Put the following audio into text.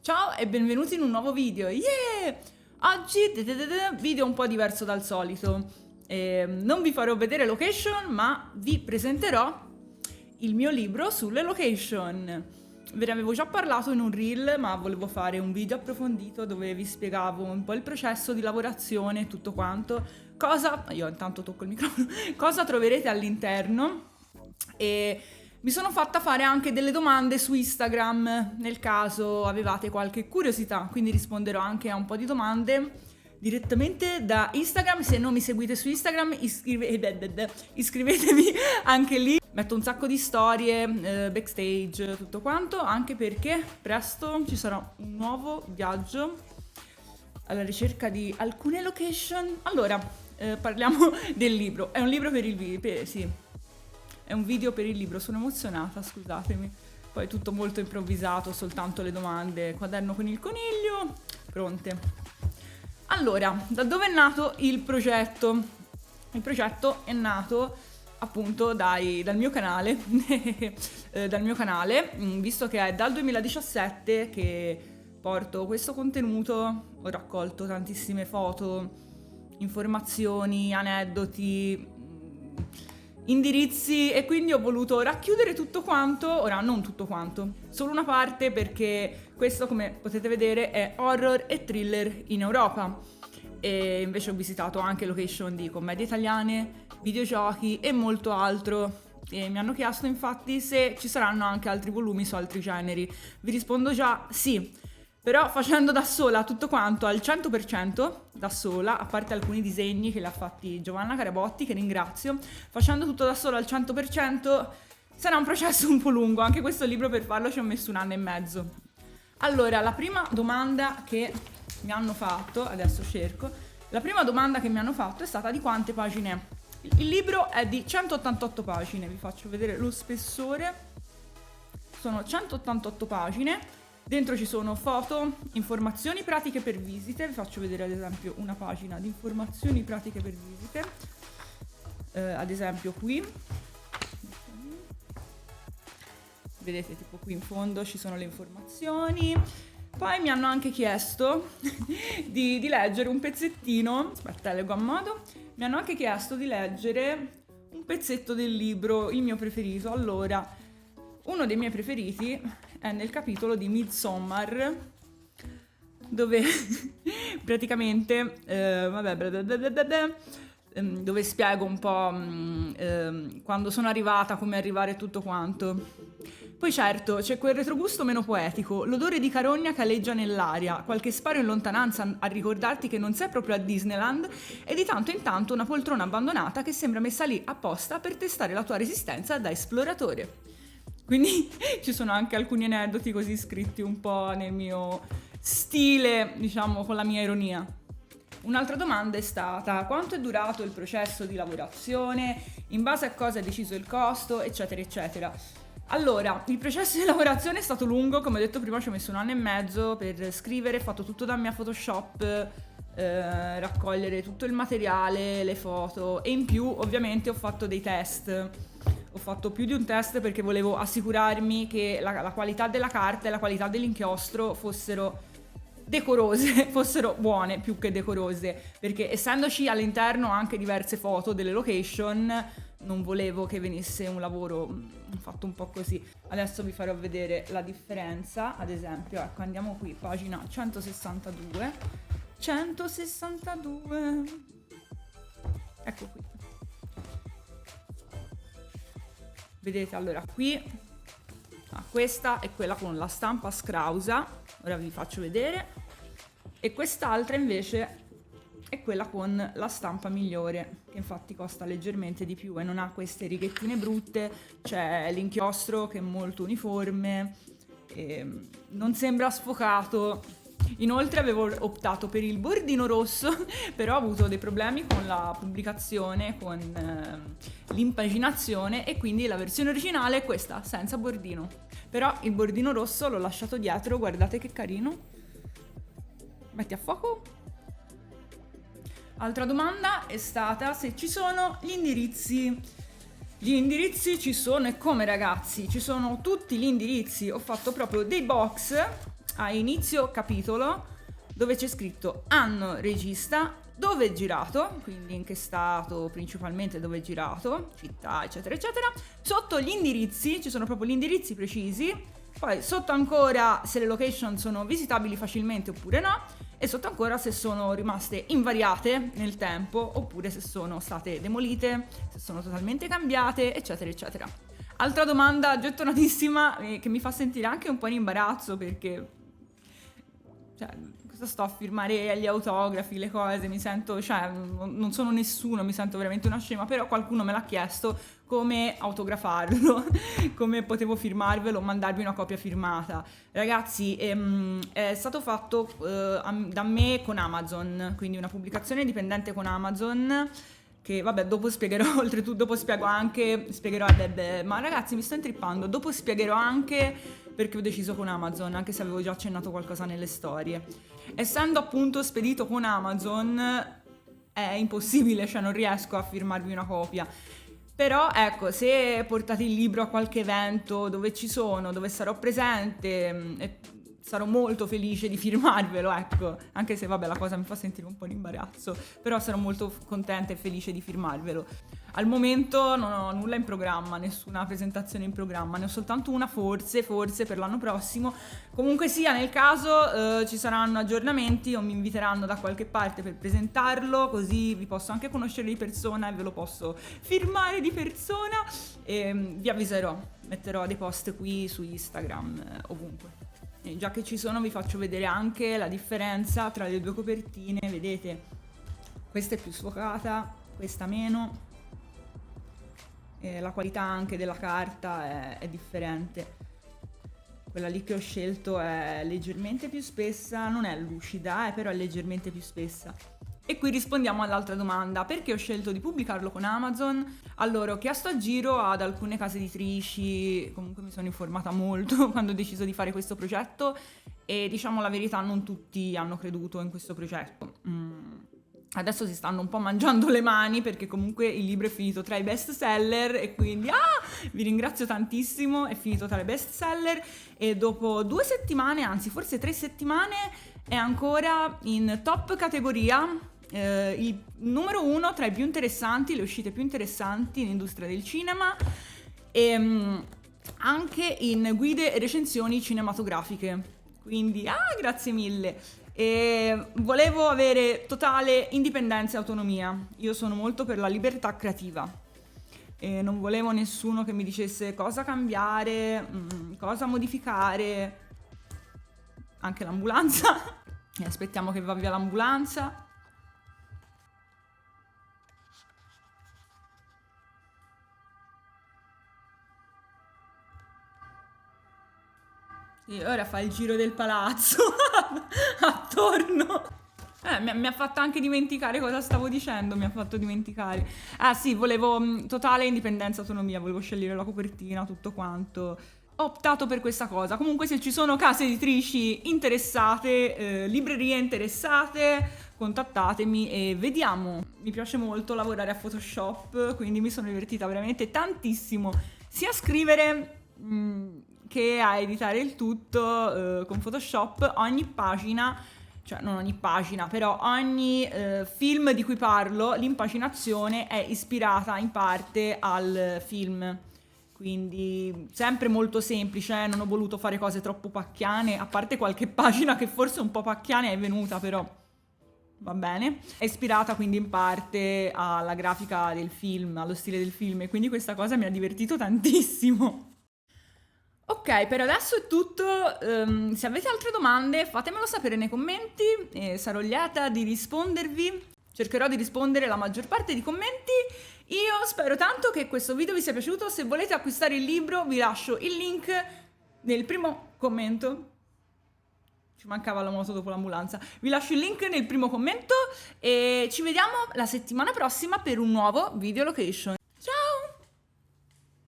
Ciao e benvenuti in un nuovo video. Yeah! Oggi video un po' diverso dal solito. Non vi farò vedere location, ma vi presenterò il mio libro sulle location. Ve ne avevo già parlato in un reel, ma volevo fare un video approfondito dove vi spiegavo un po' il processo di lavorazione e tutto quanto. Io intanto tocco il microfono. Cosa troverete all'interno e mi sono fatta fare anche delle domande su Instagram, nel caso avevate qualche curiosità, quindi risponderò anche a un po' di domande direttamente da Instagram. Se non mi seguite su Instagram, iscrivetevi anche lì. Metto un sacco di storie, backstage, tutto quanto, anche perché presto ci sarà un nuovo viaggio alla ricerca di alcune location. Allora, parliamo del libro. È un libro per il video, sì. È un video per il libro, sono emozionata, scusatemi. Poi tutto molto improvvisato, soltanto le domande, quaderno con il coniglio, pronte. Allora, da dove è nato il progetto? Il progetto è nato appunto dal mio canale, visto che è dal 2017 che porto questo contenuto, ho raccolto tantissime foto, informazioni, aneddoti, indirizzi e quindi ho voluto racchiudere tutto quanto, ora non tutto quanto, solo una parte perché questo, come potete vedere, è horror e thriller in Europa e invece ho visitato anche location di commedie italiane, videogiochi e molto altro e mi hanno chiesto infatti se ci saranno anche altri volumi su altri generi. Vi rispondo già sì. Però facendo da sola tutto quanto al 100%, da sola, a parte alcuni disegni che le ha fatti Giovanna Carabotti, che ringrazio, facendo tutto da sola al 100% sarà un processo un po' lungo, anche questo libro per farlo ci ho messo 1 anno e mezzo. Allora, la prima domanda che mi hanno fatto, adesso cerco, la prima domanda che mi hanno fatto è stata di quante pagine è. Il libro è di 188 pagine, vi faccio vedere lo spessore, sono 188 pagine. Dentro ci sono foto, informazioni pratiche per visite, vi faccio vedere ad esempio una pagina di informazioni pratiche per visite, ad esempio qui, vedete tipo qui in fondo ci sono le informazioni, poi mi hanno anche chiesto di leggere un pezzettino, aspetta leggo a modo, mi hanno anche chiesto di leggere un pezzetto del libro, il mio preferito. Allora, uno dei miei preferiti è nel capitolo di Midsommar, dove praticamente dove spiego un po' quando sono arrivata, come arrivare tutto quanto. Poi certo c'è quel retrogusto meno poetico, l'odore di carogna che aleggia nell'aria, qualche sparo in lontananza a ricordarti che non sei proprio a Disneyland e di tanto in tanto una poltrona abbandonata che sembra messa lì apposta per testare la tua resistenza da esploratore. Quindi ci sono anche alcuni aneddoti così scritti un po' nel mio stile, diciamo, con la mia ironia. Un'altra domanda è stata: quanto è durato il processo di lavorazione, in base a cosa è deciso il costo, eccetera, eccetera. Allora, il processo di lavorazione è stato lungo, come ho detto prima ci ho messo 1 anno e mezzo per scrivere, fatto tutto da mia Photoshop, raccogliere tutto il materiale, le foto e in più ovviamente ho fatto dei test. Ho fatto più di un test perché volevo assicurarmi che la qualità della carta e la qualità dell'inchiostro fossero decorose, fossero buone più che decorose, perché essendoci all'interno anche diverse foto delle location, non volevo che venisse un lavoro fatto un po' così. Adesso vi farò vedere la differenza, ad esempio, ecco, andiamo qui, pagina 162, ecco qui. Vedete, allora qui questa è quella con la stampa scrausa, ora vi faccio vedere, e quest'altra invece è quella con la stampa migliore, che infatti costa leggermente di più e non ha queste righettine brutte, c'è l'inchiostro che è molto uniforme, e non sembra sfocato. Inoltre avevo optato per il bordino rosso, però ho avuto dei problemi con la pubblicazione, con l'impaginazione e quindi la versione originale è questa, senza bordino. Però il bordino rosso l'ho lasciato dietro, guardate che carino. Metti a fuoco. Altra domanda è stata se ci sono gli indirizzi. Gli indirizzi ci sono e come ragazzi, ci sono tutti gli indirizzi, ho fatto proprio dei box a inizio capitolo dove c'è scritto anno, regista, dove è girato, quindi in che stato principalmente, dove è girato, città, eccetera, eccetera. Sotto gli indirizzi, ci sono proprio gli indirizzi precisi, poi sotto ancora se le location sono visitabili facilmente oppure no, e sotto ancora se sono rimaste invariate nel tempo, oppure se sono state demolite, se sono totalmente cambiate, eccetera, eccetera. Altra domanda gettonatissima che mi fa sentire anche un po' in imbarazzo, perché cioè, cosa sto a firmare gli autografi, le cose, mi sento, cioè, non sono nessuno, mi sento veramente una scema, però qualcuno me l'ha chiesto come autografarlo, come potevo firmarvelo, mandarvi una copia firmata. Ragazzi, è stato fatto da me con Amazon, quindi una pubblicazione dipendente con Amazon, che vabbè, dopo spiegherò, oltretutto dopo spiegherò, ma ragazzi mi sto intrippando, dopo spiegherò anche perché ho deciso con Amazon, anche se avevo già accennato qualcosa nelle storie. Essendo appunto spedito con Amazon è impossibile, cioè non riesco a firmarvi una copia. Però ecco, se portate il libro a qualche evento dove ci sono, dove sarò presente, sarò molto felice di firmarvelo, ecco, anche se vabbè la cosa mi fa sentire un po' in imbarazzo, però sarò molto contenta e felice di firmarvelo. Al momento non ho nulla in programma, nessuna presentazione in programma, ne ho soltanto una forse per l'anno prossimo. Comunque sia, nel caso ci saranno aggiornamenti o mi inviteranno da qualche parte per presentarlo, così vi posso anche conoscere di persona e ve lo posso firmare di persona, e vi avviserò, metterò dei post qui su Instagram, ovunque. E già che ci sono vi faccio vedere anche la differenza tra le due copertine, vedete? Questa è più sfocata, questa meno. E la qualità anche della carta è differente. Quella lì che ho scelto è leggermente più spessa, non è lucida, però è leggermente più spessa. E qui rispondiamo all'altra domanda: perché ho scelto di pubblicarlo con Amazon? Allora, ho chiesto a giro ad alcune case editrici, comunque mi sono informata molto quando ho deciso di fare questo progetto, e diciamo la verità, non tutti hanno creduto in questo progetto. Adesso si stanno un po' mangiando le mani perché comunque il libro è finito tra i best seller, e quindi vi ringrazio tantissimo, è finito tra i best seller, e dopo 2 settimane, anzi forse 3 settimane, è ancora in top categoria, il numero 1 tra i più interessanti, le uscite più interessanti in industria del cinema, e anche in guide e recensioni cinematografiche. Quindi grazie mille. E volevo avere totale indipendenza e autonomia. Io sono molto per la libertà creativa e non volevo nessuno che mi dicesse cosa cambiare, cosa modificare. Anche l'ambulanza. E aspettiamo che va via l'ambulanza. E ora fa il giro del palazzo attorno. Mi ha fatto anche dimenticare cosa stavo dicendo, mi ha fatto dimenticare. Sì, volevo totale indipendenza, autonomia, volevo scegliere la copertina, tutto quanto. Ho optato per questa cosa. Comunque se ci sono case editrici interessate, librerie interessate, contattatemi e vediamo. Mi piace molto lavorare a Photoshop, quindi mi sono divertita veramente tantissimo sia a scrivere che a editare il tutto con Photoshop. Ogni pagina, cioè non ogni pagina, però ogni film di cui parlo, l'impaginazione è ispirata in parte al film. Quindi sempre molto semplice, non ho voluto fare cose troppo pacchiane, a parte qualche pagina che forse un po' pacchiana è venuta, però va bene. È ispirata quindi in parte alla grafica del film, allo stile del film, e quindi questa cosa mi ha divertito tantissimo. Ok, per adesso è tutto. Se avete altre domande fatemelo sapere nei commenti e sarò lieta di rispondervi. Cercherò di rispondere alla maggior parte di commenti. Io spero tanto che questo video vi sia piaciuto. Se volete acquistare il libro vi lascio il link nel primo commento. Ci mancava la moto dopo l'ambulanza. Vi lascio il link nel primo commento e ci vediamo la settimana prossima per un nuovo video location.